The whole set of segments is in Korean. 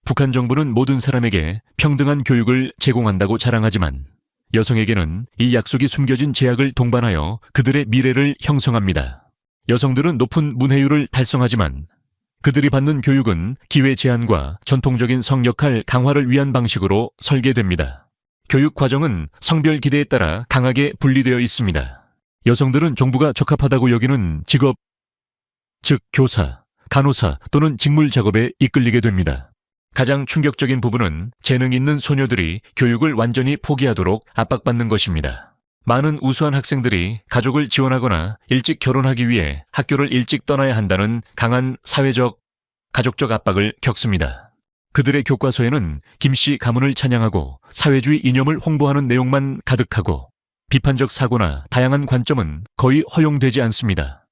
북한 정부는 모든 사람에게 평등한 교육을 제공한다고 자랑하지만 여성에게는 이 약속이 숨겨진 제약을 동반하여 그들의 미래를 형성합니다. 여성들은 높은 문해율을 달성하지만 그들이 받는 교육은 기회 제한과 전통적인 성역할 강화를 위한 방식으로 설계됩니다. 교육 과정은 성별 기대에 따라 강하게 분리되어 있습니다. 여성들은 정부가 적합하다고 여기는 직업, 즉 교사, 간호사 또는 직물 작업에 이끌리게 됩니다. 가장 충격적인 부분은 재능 있는 소녀들이 교육을 완전히 포기하도록 압박받는 것입니다. 많은 우수한 학생들이 가족을 지원하거나 일찍 결혼하기 위해 학교를 일찍 떠나야 한다는 강한 사회적, 가족적 압박을 겪습니다. 그들의 교과서에는 김씨 가문을 찬양하고 사회주의 이념을 홍보하는 내용만 가득하고 비판적 사고나 다양한 관점은 거의 허용되지 않습니다.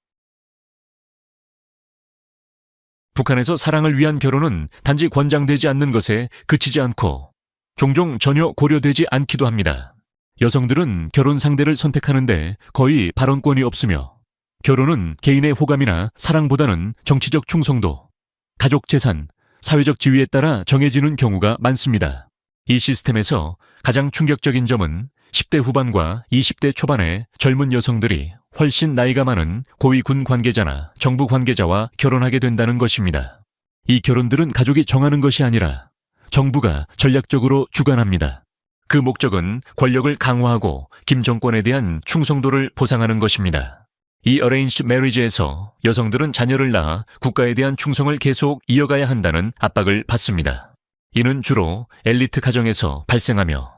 북한에서 사랑을 위한 결혼은 단지 권장되지 않는 것에 그치지 않고 종종 전혀 고려되지 않기도 합니다. 여성들은 결혼 상대를 선택하는데 거의 발언권이 없으며 결혼은 개인의 호감이나 사랑보다는 정치적 충성도, 가족 재산, 사회적 지위에 따라 정해지는 경우가 많습니다. 이 시스템에서 가장 충격적인 점은 10대 후반과 20대 초반의 젊은 여성들이 훨씬 나이가 많은 고위 군 관계자나 정부 관계자와 결혼하게 된다는 것입니다. 이 결혼들은 가족이 정하는 것이 아니라 정부가 전략적으로 주관합니다. 그 목적은 권력을 강화하고 김 정권에 대한 충성도를 보상하는 것입니다. 이 어레인지드 매리지에서 여성들은 자녀를 낳아 국가에 대한 충성을 계속 이어가야 한다는 압박을 받습니다. 이는 주로 엘리트 가정에서 발생하며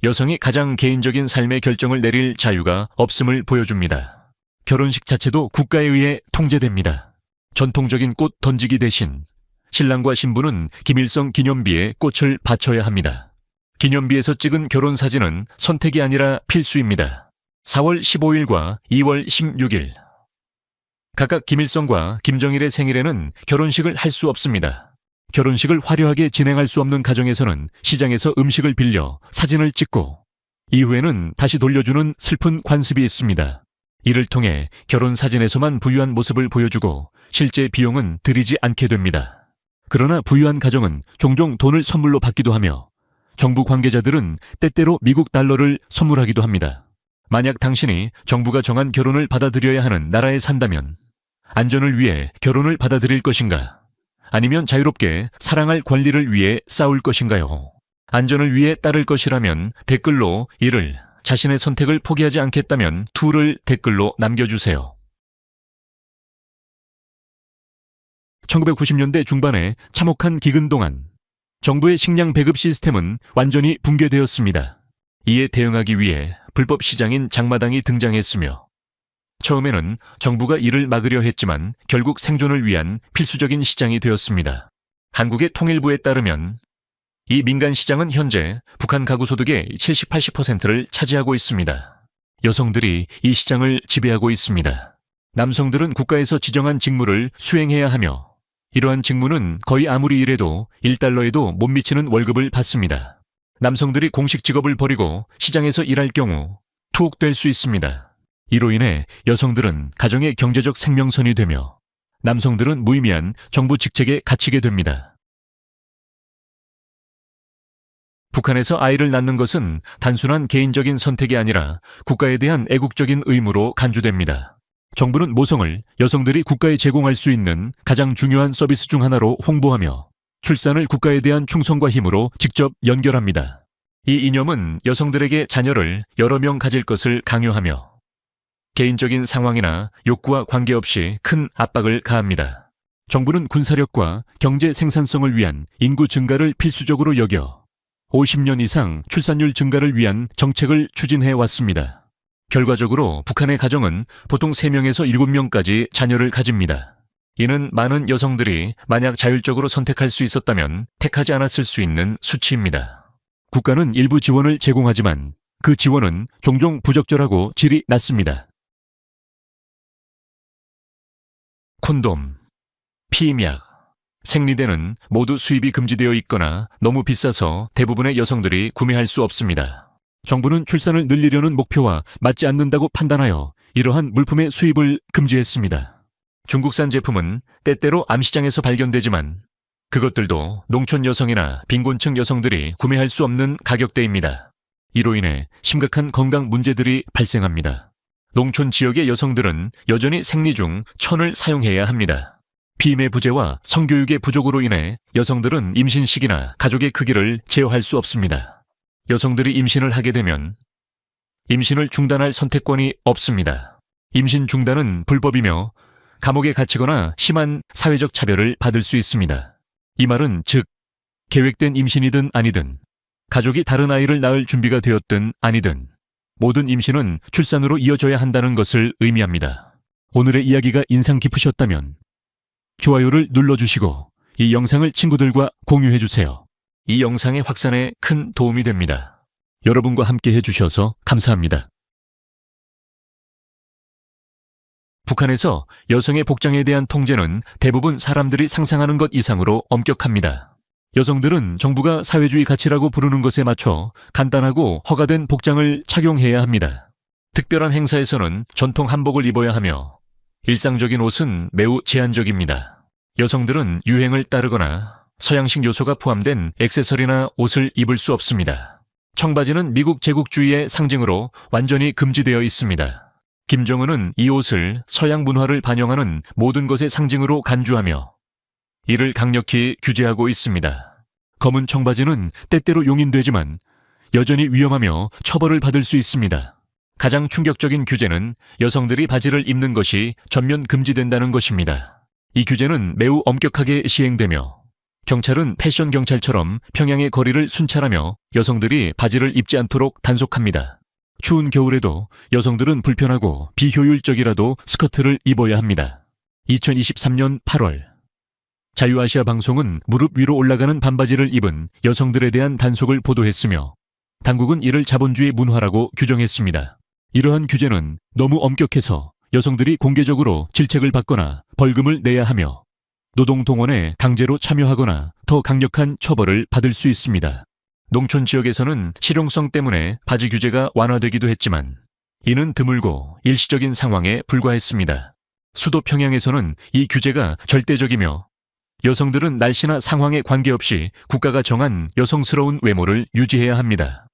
여성이 가장 개인적인 삶의 결정을 내릴 자유가 없음을 보여줍니다. 결혼식 자체도 국가에 의해 통제됩니다. 전통적인 꽃 던지기 대신 신랑과 신부는 김일성 기념비에 꽃을 바쳐야 합니다. 기념비에서 찍은 결혼 사진은 선택이 아니라 필수입니다. 4월 15일과 2월 16일. 각각 김일성과 김정일의 생일에는 결혼식을 할 수 없습니다. 결혼식을 화려하게 진행할 수 없는 가정에서는 시장에서 음식을 빌려 사진을 찍고 이후에는 다시 돌려주는 슬픈 관습이 있습니다. 이를 통해 결혼 사진에서만 부유한 모습을 보여주고 실제 비용은 들이지 않게 됩니다. 그러나 부유한 가정은 종종 돈을 선물로 받기도 하며 정부 관계자들은 때때로 미국 달러를 선물하기도 합니다. 만약 당신이 정부가 정한 결혼을 받아들여야 하는 나라에 산다면 안전을 위해 결혼을 받아들일 것인가? 아니면 자유롭게 사랑할 권리를 위해 싸울 것인가요? 안전을 위해 따를 것이라면 댓글로 1을, 자신의 선택을 포기하지 않겠다면 2를 댓글로 남겨주세요. 1990년대 중반에 참혹한 기근 동안 정부의 식량 배급 시스템은 완전히 붕괴되었습니다. 이에 대응하기 위해 불법 시장인 장마당이 등장했으며 처음에는 정부가 이를 막으려 했지만 결국 생존을 위한 필수적인 시장이 되었습니다. 한국의 통일부에 따르면 이 민간 시장은 현재 북한 가구 소득의 70-80%를 차지하고 있습니다. 여성들이 이 시장을 지배하고 있습니다. 남성들은 국가에서 지정한 직무를 수행해야 하며 이러한 직무는 거의 아무리 일해도 1달러에도 못 미치는 월급을 받습니다. 남성들이 공식 직업을 버리고 시장에서 일할 경우 투옥될 수 있습니다. 이로 인해 여성들은 가정의 경제적 생명선이 되며 남성들은 무의미한 정부 직책에 갇히게 됩니다. 북한에서 아이를 낳는 것은 단순한 개인적인 선택이 아니라 국가에 대한 애국적인 의무로 간주됩니다. 정부는 모성을 여성들이 국가에 제공할 수 있는 가장 중요한 서비스 중 하나로 홍보하며 출산을 국가에 대한 충성과 힘으로 직접 연결합니다. 이 이념은 여성들에게 자녀를 여러 명 가질 것을 강요하며 개인적인 상황이나 욕구와 관계없이 큰 압박을 가합니다. 정부는 군사력과 경제 생산성을 위한 인구 증가를 필수적으로 여겨 50년 이상 출산율 증가를 위한 정책을 추진해 왔습니다. 결과적으로 북한의 가정은 보통 3명에서 7명까지 자녀를 가집니다. 이는 많은 여성들이 만약 자율적으로 선택할 수 있었다면 택하지 않았을 수 있는 수치입니다. 국가는 일부 지원을 제공하지만 그 지원은 종종 부적절하고 질이 낮습니다. 콘돔, 피임약, 생리대는 모두 수입이 금지되어 있거나 너무 비싸서 대부분의 여성들이 구매할 수 없습니다. 정부는 출산을 늘리려는 목표와 맞지 않는다고 판단하여 이러한 물품의 수입을 금지했습니다. 중국산 제품은 때때로 암시장에서 발견되지만 그것들도 농촌 여성이나 빈곤층 여성들이 구매할 수 없는 가격대입니다. 이로 인해 심각한 건강 문제들이 발생합니다. 농촌 지역의 여성들은 여전히 생리 중 천을 사용해야 합니다. 비임의 부재와 성교육의 부족으로 인해 여성들은 임신 시기나 가족의 크기를 제어할 수 없습니다. 여성들이 임신을 하게 되면 임신을 중단할 선택권이 없습니다. 임신 중단은 불법이며 감옥에 갇히거나 심한 사회적 차별을 받을 수 있습니다. 이 말은 즉 계획된 임신이든 아니든 가족이 다른 아이를 낳을 준비가 되었든 아니든 모든 임신은 출산으로 이어져야 한다는 것을 의미합니다. 오늘의 이야기가 인상 깊으셨다면 좋아요를 눌러주시고 이 영상을 친구들과 공유해주세요. 이 영상의 확산에 큰 도움이 됩니다. 여러분과 함께 해주셔서 감사합니다. 북한에서 여성의 복장에 대한 통제는 대부분 사람들이 상상하는 것 이상으로 엄격합니다. 여성들은 정부가 사회주의 가치라고 부르는 것에 맞춰 간단하고 허가된 복장을 착용해야 합니다. 특별한 행사에서는 전통 한복을 입어야 하며 일상적인 옷은 매우 제한적입니다. 여성들은 유행을 따르거나 서양식 요소가 포함된 액세서리나 옷을 입을 수 없습니다. 청바지는 미국 제국주의의 상징으로 완전히 금지되어 있습니다. 김정은은 이 옷을 서양 문화를 반영하는 모든 것의 상징으로 간주하며 이를 강력히 규제하고 있습니다. 검은 청바지는 때때로 용인되지만 여전히 위험하며 처벌을 받을 수 있습니다. 가장 충격적인 규제는 여성들이 바지를 입는 것이 전면 금지된다는 것입니다. 이 규제는 매우 엄격하게 시행되며 경찰은 패션 경찰처럼 평양의 거리를 순찰하며 여성들이 바지를 입지 않도록 단속합니다. 추운 겨울에도 여성들은 불편하고 비효율적이라도 스커트를 입어야 합니다. 2023년 8월 자유아시아 방송은 무릎 위로 올라가는 반바지를 입은 여성들에 대한 단속을 보도했으며 당국은 이를 자본주의 문화라고 규정했습니다. 이러한 규제는 너무 엄격해서 여성들이 공개적으로 질책을 받거나 벌금을 내야 하며 노동동원에 강제로 참여하거나 더 강력한 처벌을 받을 수 있습니다. 농촌 지역에서는 실용성 때문에 바지 규제가 완화되기도 했지만 이는 드물고 일시적인 상황에 불과했습니다. 수도 평양에서는 이 규제가 절대적이며 여성들은 날씨나 상황에 관계없이 국가가 정한 여성스러운 외모를 유지해야 합니다.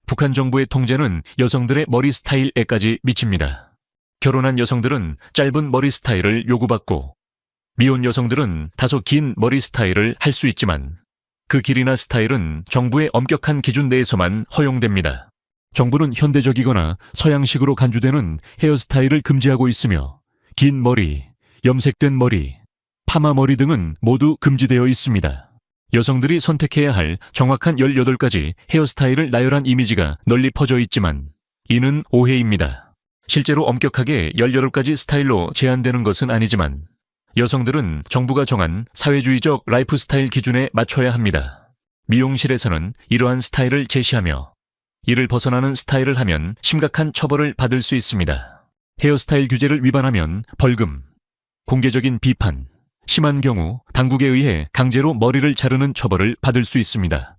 북한 정부의 통제는 여성들의 머리 스타일에까지 미칩니다. 결혼한 여성들은 짧은 머리 스타일을 요구받고 미혼 여성들은 다소 긴 머리 스타일을 할 수 있지만 그 길이나 스타일은 정부의 엄격한 기준 내에서만 허용됩니다. 정부는 현대적이거나 서양식으로 간주되는 헤어스타일을 금지하고 있으며 긴 머리, 염색된 머리, 파마 머리 등은 모두 금지되어 있습니다. 여성들이 선택해야 할 정확한 18가지 헤어스타일을 나열한 이미지가 널리 퍼져 있지만 이는 오해입니다. 실제로 엄격하게 18가지 스타일로 제한되는 것은 아니지만 여성들은 정부가 정한 사회주의적 라이프 스타일 기준에 맞춰야 합니다. 미용실에서는 이러한 스타일을 제시하며 이를 벗어나는 스타일을 하면 심각한 처벌을 받을 수 있습니다. 헤어스타일 규제를 위반하면 벌금, 공개적인 비판, 심한 경우 당국에 의해 강제로 머리를 자르는 처벌을 받을 수 있습니다.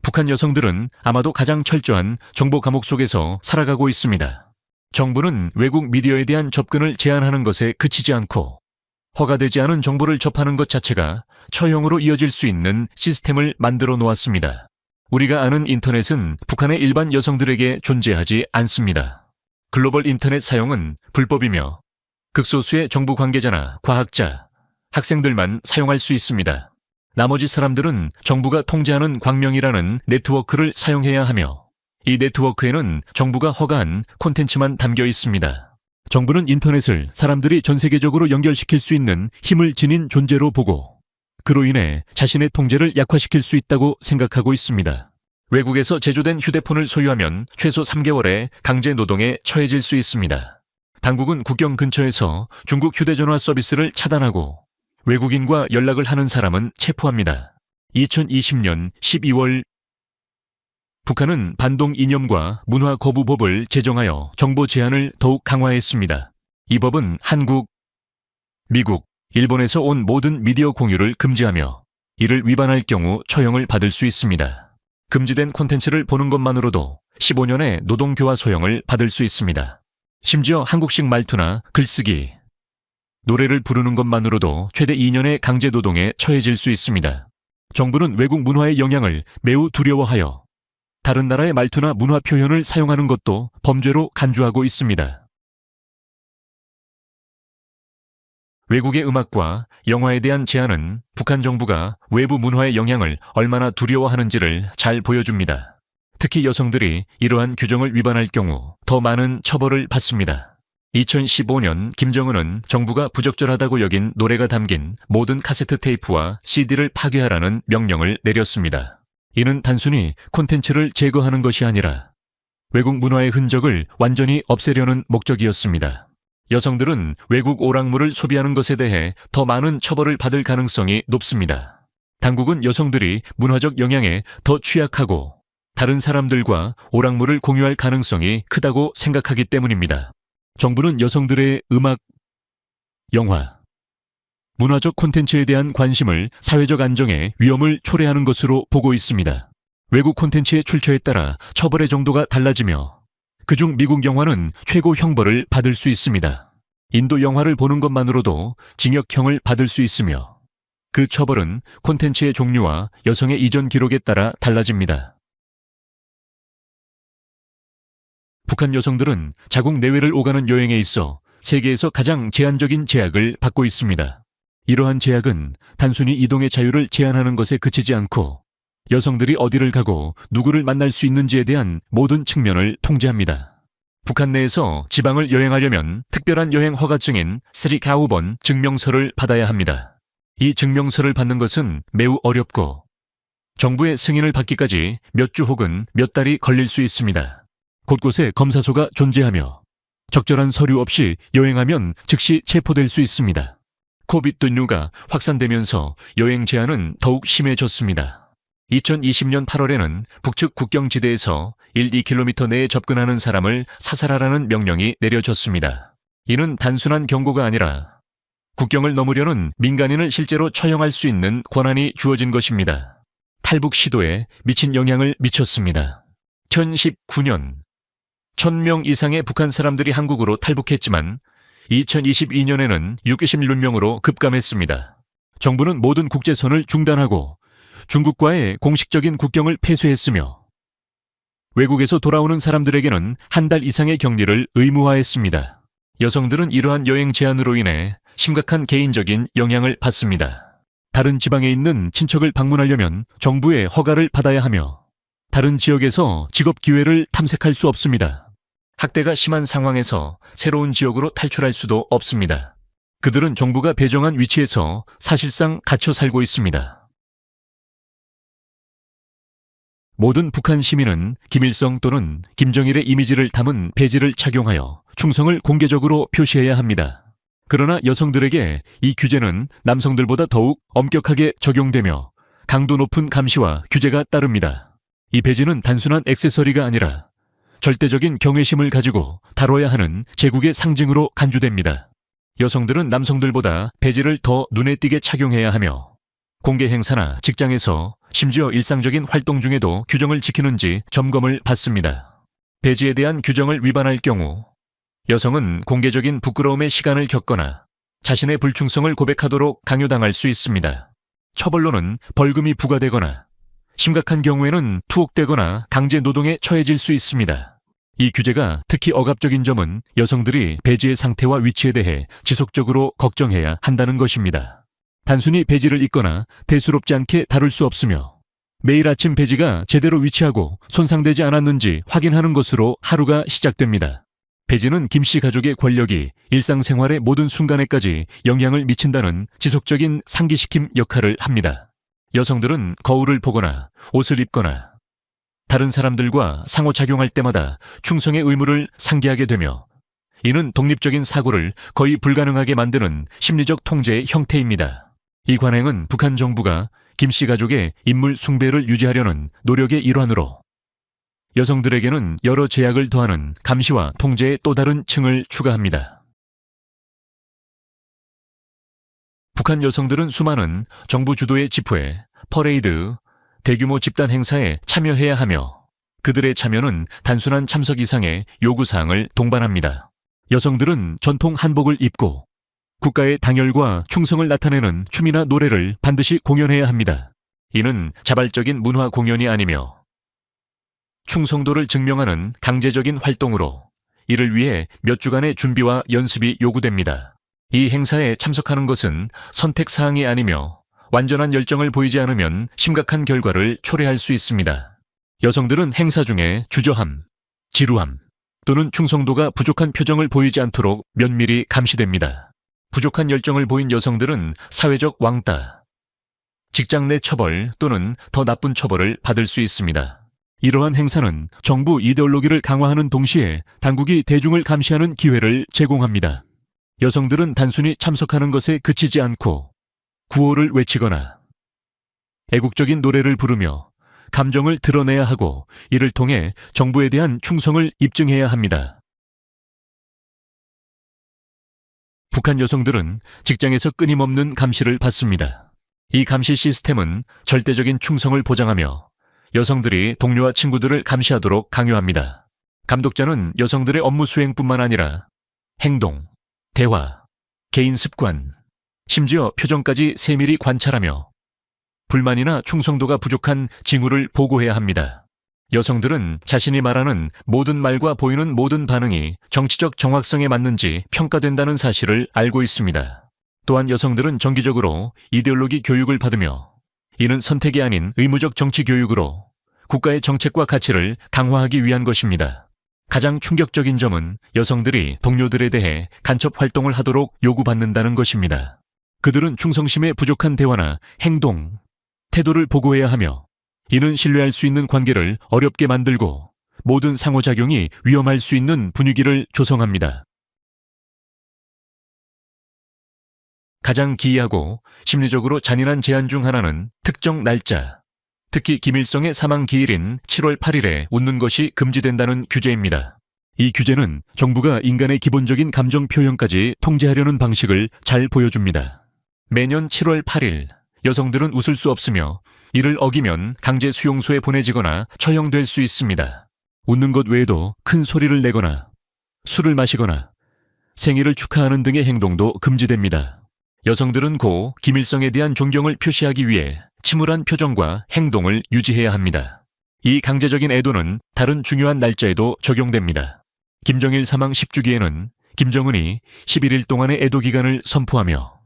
북한 여성들은 아마도 가장 철저한 정보 감옥 속에서 살아가고 있습니다. 정부는 외국 미디어에 대한 접근을 제한하는 것에 그치지 않고 허가되지 않은 정보를 접하는 것 자체가 처형으로 이어질 수 있는 시스템을 만들어 놓았습니다. 우리가 아는 인터넷은 북한의 일반 여성들에게 존재하지 않습니다. 글로벌 인터넷 사용은 불법이며 극소수의 정부 관계자나 과학자, 학생들만 사용할 수 있습니다. 나머지 사람들은 정부가 통제하는 광명이라는 네트워크를 사용해야 하며 이 네트워크에는 정부가 허가한 콘텐츠만 담겨 있습니다. 정부는 인터넷을 사람들이 전 세계적으로 연결시킬 수 있는 힘을 지닌 존재로 보고 그로 인해 자신의 통제를 약화시킬 수 있다고 생각하고 있습니다. 외국에서 제조된 휴대폰을 소유하면 최소 3개월의 강제 노동에 처해질 수 있습니다. 당국은 국경 근처에서 중국 휴대전화 서비스를 차단하고 외국인과 연락을 하는 사람은 체포합니다. 2020년 12월 북한은 반동 이념과 문화 거부법을 제정하여 정보 제한을 더욱 강화했습니다. 이 법은 한국, 미국, 일본에서 온 모든 미디어 공유를 금지하며 이를 위반할 경우 처형을 받을 수 있습니다. 금지된 콘텐츠를 보는 것만으로도 15년의 노동교화 소형을 받을 수 있습니다. 심지어 한국식 말투나 글쓰기, 노래를 부르는 것만으로도 최대 2년의 강제노동에 처해질 수 있습니다. 정부는 외국 문화의 영향을 매우 두려워하여 다른 나라의 말투나 문화 표현을 사용하는 것도 범죄로 간주하고 있습니다. 외국의 음악과 영화에 대한 제한은 북한 정부가 외부 문화의 영향을 얼마나 두려워하는지를 잘 보여줍니다. 특히 여성들이 이러한 규정을 위반할 경우 더 많은 처벌을 받습니다. 2015년 김정은은 정부가 부적절하다고 여긴 노래가 담긴 모든 카세트 테이프와 CD를 파괴하라는 명령을 내렸습니다. 이는 단순히 콘텐츠를 제거하는 것이 아니라 외국 문화의 흔적을 완전히 없애려는 목적이었습니다. 여성들은 외국 오락물을 소비하는 것에 대해 더 많은 처벌을 받을 가능성이 높습니다. 당국은 여성들이 문화적 영향에 더 취약하고 다른 사람들과 오락물을 공유할 가능성이 크다고 생각하기 때문입니다. 정부는 여성들의 음악, 영화, 문화적 콘텐츠에 대한 관심을 사회적 안정에 위험을 초래하는 것으로 보고 있습니다. 외국 콘텐츠의 출처에 따라 처벌의 정도가 달라지며 그중 미국 영화는 최고 형벌을 받을 수 있습니다. 인도 영화를 보는 것만으로도 징역형을 받을 수 있으며 그 처벌은 콘텐츠의 종류와 여성의 이전 기록에 따라 달라집니다. 북한 여성들은 자국 내외를 오가는 여행에 있어 세계에서 가장 제한적인 제약을 받고 있습니다. 이러한 제약은 단순히 이동의 자유를 제한하는 것에 그치지 않고 여성들이 어디를 가고 누구를 만날 수 있는지에 대한 모든 측면을 통제합니다. 북한 내에서 지방을 여행하려면 특별한 여행 허가증인 스리카우번 증명서를 받아야 합니다. 이 증명서를 받는 것은 매우 어렵고 정부의 승인을 받기까지 몇 주 혹은 몇 달이 걸릴 수 있습니다. 곳곳에 검사소가 존재하며 적절한 서류 없이 여행하면 즉시 체포될 수 있습니다. 코비드19가 확산되면서 여행 제한은 더욱 심해졌습니다. 2020년 8월에는 북측 국경지대에서 1-2km 내에 접근하는 사람을 사살하라는 명령이 내려졌습니다. 이는 단순한 경고가 아니라 국경을 넘으려는 민간인을 실제로 처형할 수 있는 권한이 주어진 것입니다. 탈북 시도에 미친 영향을 미쳤습니다. 2019년 1000명 이상의 북한 사람들이 한국으로 탈북했지만 2022년에는 66명으로 급감했습니다. 정부는 모든 국제선을 중단하고 중국과의 공식적인 국경을 폐쇄했으며 외국에서 돌아오는 사람들에게는 한 달 이상의 격리를 의무화했습니다. 여성들은 이러한 여행 제한으로 인해 심각한 개인적인 영향을 받습니다. 다른 지방에 있는 친척을 방문하려면 정부의 허가를 받아야 하며 다른 지역에서 직업 기회를 탐색할 수 없습니다. 학대가 심한 상황에서 새로운 지역으로 탈출할 수도 없습니다. 그들은 정부가 배정한 위치에서 사실상 갇혀 살고 있습니다. 모든 북한 시민은 김일성 또는 김정일의 이미지를 담은 배지를 착용하여 충성을 공개적으로 표시해야 합니다. 그러나 여성들에게 이 규제는 남성들보다 더욱 엄격하게 적용되며 강도 높은 감시와 규제가 따릅니다. 이 배지는 단순한 액세서리가 아니라 절대적인 경외심을 가지고 다뤄야 하는 제국의 상징으로 간주됩니다. 여성들은 남성들보다 배지를 더 눈에 띄게 착용해야 하며 공개 행사나 직장에서 심지어 일상적인 활동 중에도 규정을 지키는지 점검을 받습니다. 배지에 대한 규정을 위반할 경우 여성은 공개적인 부끄러움의 시간을 겪거나 자신의 불충성을 고백하도록 강요당할 수 있습니다. 처벌로는 벌금이 부과되거나 심각한 경우에는 투옥되거나 강제 노동에 처해질 수 있습니다. 이 규제가 특히 억압적인 점은 여성들이 배지의 상태와 위치에 대해 지속적으로 걱정해야 한다는 것입니다. 단순히 배지를 입거나 대수롭지 않게 다룰 수 없으며 매일 아침 배지가 제대로 위치하고 손상되지 않았는지 확인하는 것으로 하루가 시작됩니다. 배지는 김씨 가족의 권력이 일상생활의 모든 순간에까지 영향을 미친다는 지속적인 상기시킴 역할을 합니다. 여성들은 거울을 보거나 옷을 입거나 다른 사람들과 상호작용할 때마다 충성의 의무를 상기하게 되며 이는 독립적인 사고를 거의 불가능하게 만드는 심리적 통제의 형태입니다. 이 관행은 북한 정부가 김씨 가족의 인물 숭배를 유지하려는 노력의 일환으로 여성들에게는 여러 제약을 더하는 감시와 통제의 또 다른 층을 추가합니다. 북한 여성들은 수많은 정부 주도의 집회, 퍼레이드, 대규모 집단 행사에 참여해야 하며 그들의 참여는 단순한 참석 이상의 요구사항을 동반합니다. 여성들은 전통 한복을 입고 국가의 당열과 충성을 나타내는 춤이나 노래를 반드시 공연해야 합니다. 이는 자발적인 문화 공연이 아니며 충성도를 증명하는 강제적인 활동으로 이를 위해 몇 주간의 준비와 연습이 요구됩니다. 이 행사에 참석하는 것은 선택사항이 아니며 완전한 열정을 보이지 않으면 심각한 결과를 초래할 수 있습니다. 여성들은 행사 중에 주저함, 지루함 또는 충성도가 부족한 표정을 보이지 않도록 면밀히 감시됩니다. 부족한 열정을 보인 여성들은 사회적 왕따, 직장 내 처벌 또는 더 나쁜 처벌을 받을 수 있습니다. 이러한 행사는 정부 이데올로기를 강화하는 동시에 당국이 대중을 감시하는 기회를 제공합니다. 여성들은 단순히 참석하는 것에 그치지 않고 구호를 외치거나 애국적인 노래를 부르며 감정을 드러내야 하고 이를 통해 정부에 대한 충성을 입증해야 합니다. 북한 여성들은 직장에서 끊임없는 감시를 받습니다. 이 감시 시스템은 절대적인 충성을 보장하며 여성들이 동료와 친구들을 감시하도록 강요합니다. 감독자는 여성들의 업무 수행뿐만 아니라 행동, 대화, 개인 습관, 심지어 표정까지 세밀히 관찰하며 불만이나 충성도가 부족한 징후를 보고해야 합니다. 여성들은 자신이 말하는 모든 말과 보이는 모든 반응이 정치적 정확성에 맞는지 평가된다는 사실을 알고 있습니다. 또한 여성들은 정기적으로 이데올로기 교육을 받으며 이는 선택이 아닌 의무적 정치 교육으로 국가의 정책과 가치를 강화하기 위한 것입니다. 가장 충격적인 점은 여성들이 동료들에 대해 간첩 활동을 하도록 요구받는다는 것입니다. 그들은 충성심에 부족한 대화나 행동, 태도를 보고해야 하며 이는 신뢰할 수 있는 관계를 어렵게 만들고 모든 상호작용이 위험할 수 있는 분위기를 조성합니다. 가장 기이하고 심리적으로 잔인한 제안 중 하나는 특정 날짜, 특히 김일성의 사망 기일인 7월 8일에 웃는 것이 금지된다는 규제입니다. 이 규제는 정부가 인간의 기본적인 감정 표현까지 통제하려는 방식을 잘 보여줍니다. 매년 7월 8일, 여성들은 웃을 수 없으며 이를 어기면 강제 수용소에 보내지거나 처형될 수 있습니다. 웃는 것 외에도 큰 소리를 내거나 술을 마시거나 생일을 축하하는 등의 행동도 금지됩니다. 여성들은 고 김일성에 대한 존경을 표시하기 위해 침울한 표정과 행동을 유지해야 합니다. 이 강제적인 애도는 다른 중요한 날짜에도 적용됩니다. 김정일 사망 10주기에는 김정은이 11일 동안의 애도 기간을 선포하며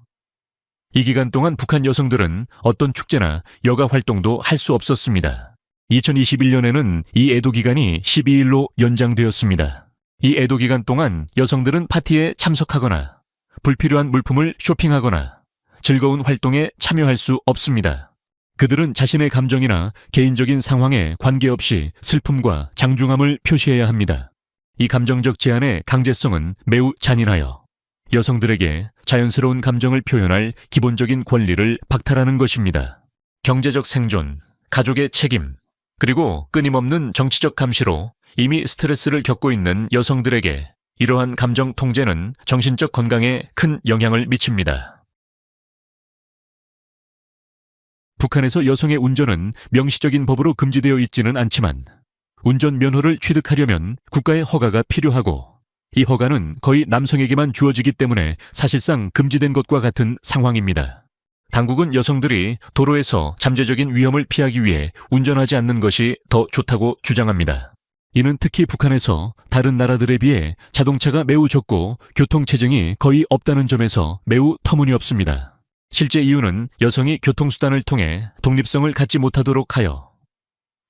이 기간 동안 북한 여성들은 어떤 축제나 여가 활동도 할 수 없었습니다. 2021년에는 이 애도 기간이 12일로 연장되었습니다. 이 애도 기간 동안 여성들은 파티에 참석하거나 불필요한 물품을 쇼핑하거나 즐거운 활동에 참여할 수 없습니다. 그들은 자신의 감정이나 개인적인 상황에 관계없이 슬픔과 장중함을 표시해야 합니다. 이 감정적 제한의 강제성은 매우 잔인하여 여성들에게 자연스러운 감정을 표현할 기본적인 권리를 박탈하는 것입니다. 경제적 생존, 가족의 책임, 그리고 끊임없는 정치적 감시로 이미 스트레스를 겪고 있는 여성들에게 이러한 감정 통제는 정신적 건강에 큰 영향을 미칩니다. 북한에서 여성의 운전은 명시적인 법으로 금지되어 있지는 않지만 운전 면허를 취득하려면 국가의 허가가 필요하고 이 허가는 거의 남성에게만 주어지기 때문에 사실상 금지된 것과 같은 상황입니다. 당국은 여성들이 도로에서 잠재적인 위험을 피하기 위해 운전하지 않는 것이 더 좋다고 주장합니다. 이는 특히 북한에서 다른 나라들에 비해 자동차가 매우 적고 교통체증이 거의 없다는 점에서 매우 터무니없습니다. 실제 이유는 여성이 교통수단을 통해 독립성을 갖지 못하도록 하여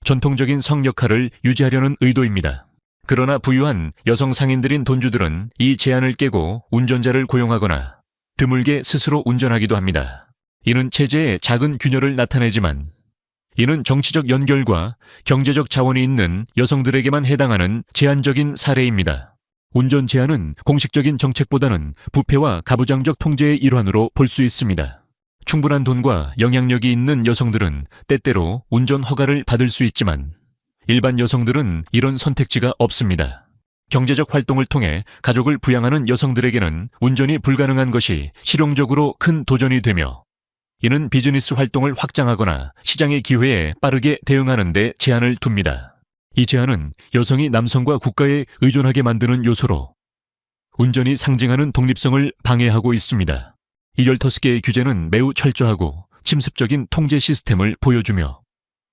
전통적인 성 역할을 유지하려는 의도입니다. 그러나 부유한 여성 상인들인 돈주들은 이 제한을 깨고 운전자를 고용하거나 드물게 스스로 운전하기도 합니다. 이는 체제의 작은 균열을 나타내지만 이는 정치적 연결과 경제적 자원이 있는 여성들에게만 해당하는 제한적인 사례입니다. 운전 제한은 공식적인 정책보다는 부패와 가부장적 통제의 일환으로 볼 수 있습니다. 충분한 돈과 영향력이 있는 여성들은 때때로 운전 허가를 받을 수 있지만 일반 여성들은 이런 선택지가 없습니다. 경제적 활동을 통해 가족을 부양하는 여성들에게는 운전이 불가능한 것이 실용적으로 큰 도전이 되며 이는 비즈니스 활동을 확장하거나 시장의 기회에 빠르게 대응하는 데 제한을 둡니다. 이 제한은 여성이 남성과 국가에 의존하게 만드는 요소로 온전히 상징하는 독립성을 방해하고 있습니다. 이 15개의 규제는 매우 철저하고 침습적인 통제 시스템을 보여주며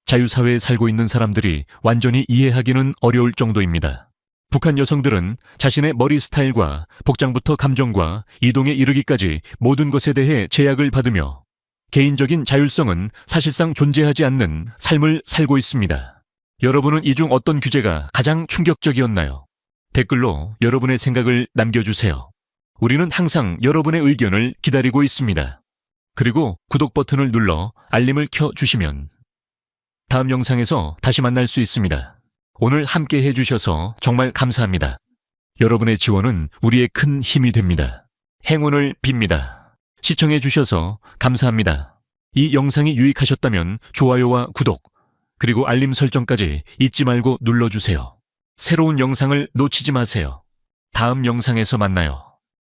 자유사회에 살고 있는 사람들이 완전히 이해하기는 어려울 정도입니다. 북한 여성들은 자신의 머리 스타일과 복장부터 감정과 이동에 이르기까지 모든 것에 대해 제약을 받으며 개인적인 자율성은 사실상 존재하지 않는 삶을 살고 있습니다. 여러분은 이 중 어떤 규제가 가장 충격적이었나요? 댓글로 여러분의 생각을 남겨주세요. 우리는 항상 여러분의 의견을 기다리고 있습니다. 그리고 구독 버튼을 눌러 알림을 켜주시면 다음 영상에서 다시 만날 수 있습니다. 오늘 함께 해주셔서 정말 감사합니다. 여러분의 지원은 우리의 큰 힘이 됩니다. 행운을 빕니다. 시청해주셔서 감사합니다. 이 영상이 유익하셨다면 좋아요와 구독, 그리고 알림 설정까지 잊지 말고 눌러주세요. 새로운 영상을 놓치지 마세요. 다음 영상에서 만나요.